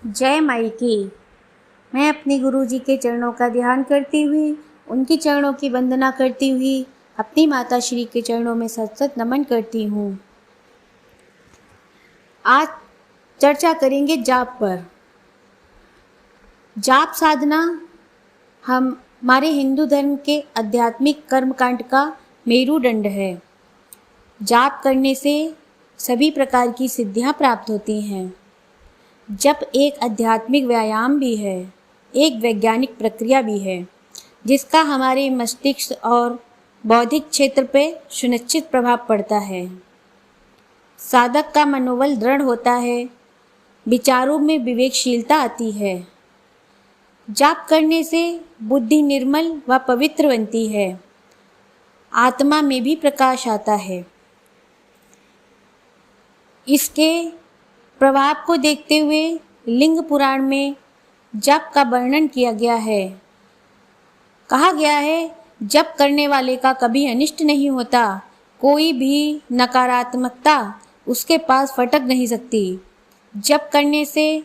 जय माई की। मैं अपने गुरुजी के चरणों का ध्यान करती हुई, उनके चरणों की वंदना करती हुई अपनी माता श्री के चरणों में सत सत नमन करती हूँ। आज चर्चा करेंगे जाप पर। जाप साधना हमारे हिंदू धर्म के आध्यात्मिक कर्मकांड का मेरुदंड है। जाप करने से सभी प्रकार की सिद्धियां प्राप्त होती हैं। जप एक आध्यात्मिक व्यायाम भी है, एक वैज्ञानिक प्रक्रिया भी है, जिसका हमारे मस्तिष्क और बौद्धिक क्षेत्र पर सुनिश्चित प्रभाव पड़ता है। साधक का मनोबल दृढ़ होता है, विचारों में विवेकशीलता आती है। जाप करने से बुद्धि निर्मल व पवित्र बनती है, आत्मा में भी प्रकाश आता है। इसके प्रभाव को देखते हुए लिंग पुराण में जप का वर्णन किया गया है। कहा गया है, जप करने वाले का कभी अनिष्ट नहीं होता, कोई भी नकारात्मकता उसके पास फटक नहीं सकती। जप करने से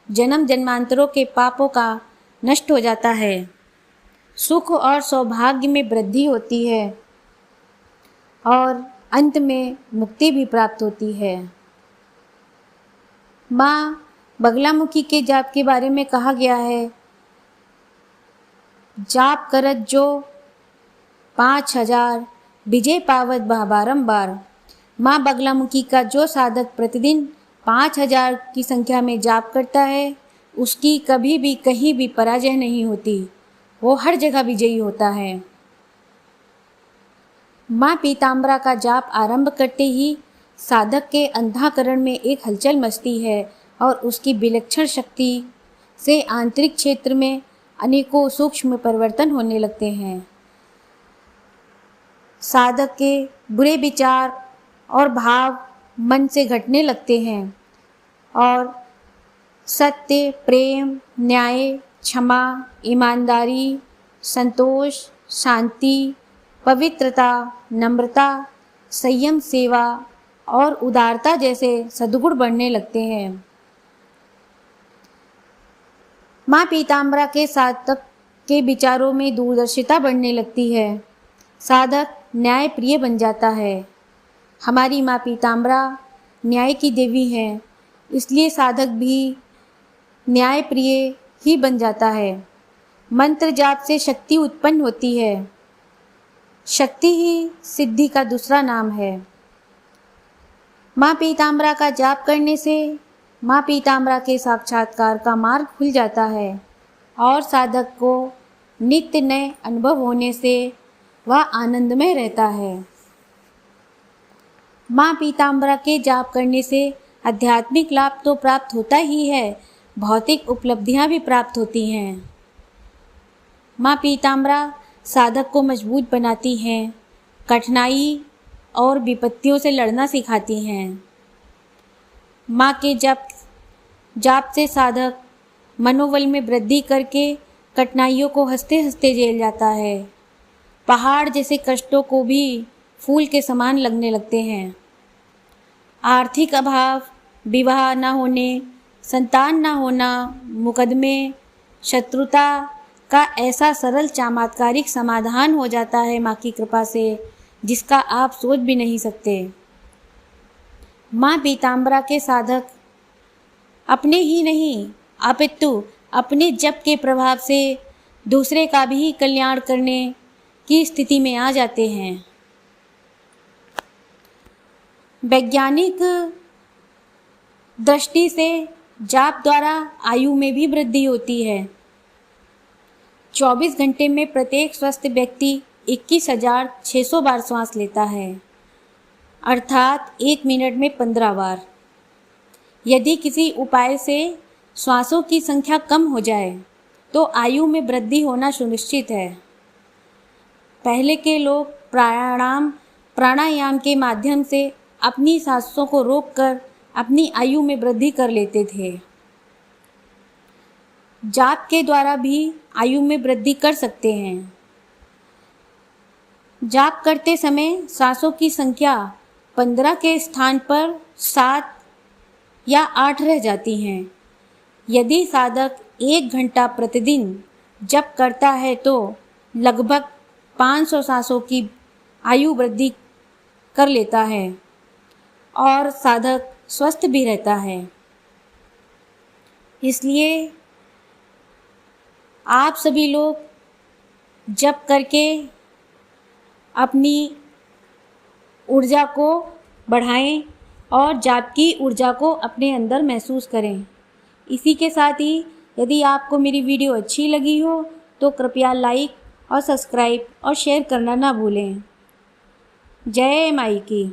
जन्म जन्मांतरों के पापों का नष्ट हो जाता है, सुख और सौभाग्य में वृद्धि होती है और अंत में मुक्ति भी प्राप्त होती है। माँ बगलामुखी के जाप के बारे में कहा गया है, जाप करत जो 5000 विजय पावत बारंबार। माँ बगलामुखी का जो साधक प्रतिदिन 5000 की संख्या में जाप करता है, उसकी कभी भी कहीं भी पराजय नहीं होती, वो हर जगह विजयी होता है। माँ पीताम्बरा का जाप आरंभ करते ही साधक के अंतःकरण में एक हलचल मचती है और उसकी विलक्षण शक्ति से आंतरिक क्षेत्र में अनेकों सूक्ष्म परिवर्तन होने लगते हैं। साधक के बुरे विचार और भाव मन से घटने लगते हैं और सत्य, प्रेम, न्याय, क्षमा, ईमानदारी, संतोष, शांति, पवित्रता, नम्रता, संयम, सेवा और उदारता जैसे सद्गुण बढ़ने लगते हैं। माँ पीताम्बरा के साधक के विचारों में दूरदर्शिता बढ़ने लगती है, साधक न्याय प्रिय बन जाता है। हमारी माँ पीताम्बरा न्याय की देवी हैं, इसलिए साधक भी न्याय प्रिय ही बन जाता है। मंत्र जाप से शक्ति उत्पन्न होती है, शक्ति ही सिद्धि का दूसरा नाम है। माँ पीताम्बरा का जाप करने से माँ पीताम्बरा के साक्षात्कार का मार्ग खुल जाता है और साधक को नित्य नए अनुभव होने से वह आनंदमय रहता है। माँ पीताम्बरा के जाप करने से आध्यात्मिक लाभ तो प्राप्त होता ही है, भौतिक उपलब्धियाँ भी प्राप्त होती हैं। माँ पीताम्बरा साधक को मजबूत बनाती हैं, कठिनाई और विपत्तियों से लड़ना सिखाती हैं। माँ के जाप से साधक मनोबल में वृद्धि करके कठिनाइयों को हंसते हंसते झेल जाता है। पहाड़ जैसे कष्टों को भी फूल के समान लगने लगते हैं। आर्थिक अभाव, विवाह न होने, संतान न होना, मुकदमे, शत्रुता का ऐसा सरल चमत्कारिक समाधान हो जाता है माँ की कृपा से, जिसका आप सोच भी नहीं सकते। माँ पीताम्बरा के साधक अपने ही नहीं अपितु अपने जप के प्रभाव से दूसरे का भी कल्याण करने की स्थिति में आ जाते हैं। वैज्ञानिक दृष्टि से जाप द्वारा आयु में भी वृद्धि होती है। 24 घंटे में प्रत्येक स्वस्थ व्यक्ति 21,600 बार श्वास लेता है, अर्थात 1 मिनट में 15 बार। यदि किसी उपाय से श्वासों की संख्या कम हो जाए तो आयु में वृद्धि होना सुनिश्चित है। पहले के लोग प्राणायाम के माध्यम से अपनी सांसों को रोककर अपनी आयु में वृद्धि कर लेते थे। जाप के द्वारा भी आयु में वृद्धि कर सकते हैं। जाप करते समय सांसों की संख्या 15 के स्थान पर 7 या 8 रह जाती हैं। यदि साधक 1 घंटा प्रतिदिन जप करता है तो लगभग 500 सांसों की आयु वृद्धि कर लेता है और साधक स्वस्थ भी रहता है। इसलिए आप सभी लोग जप करके अपनी ऊर्जा को बढ़ाएं और जाप की ऊर्जा को अपने अंदर महसूस करें। इसी के साथ ही यदि आपको मेरी वीडियो अच्छी लगी हो तो कृपया लाइक और सब्सक्राइब और शेयर करना ना भूलें। जय माई की।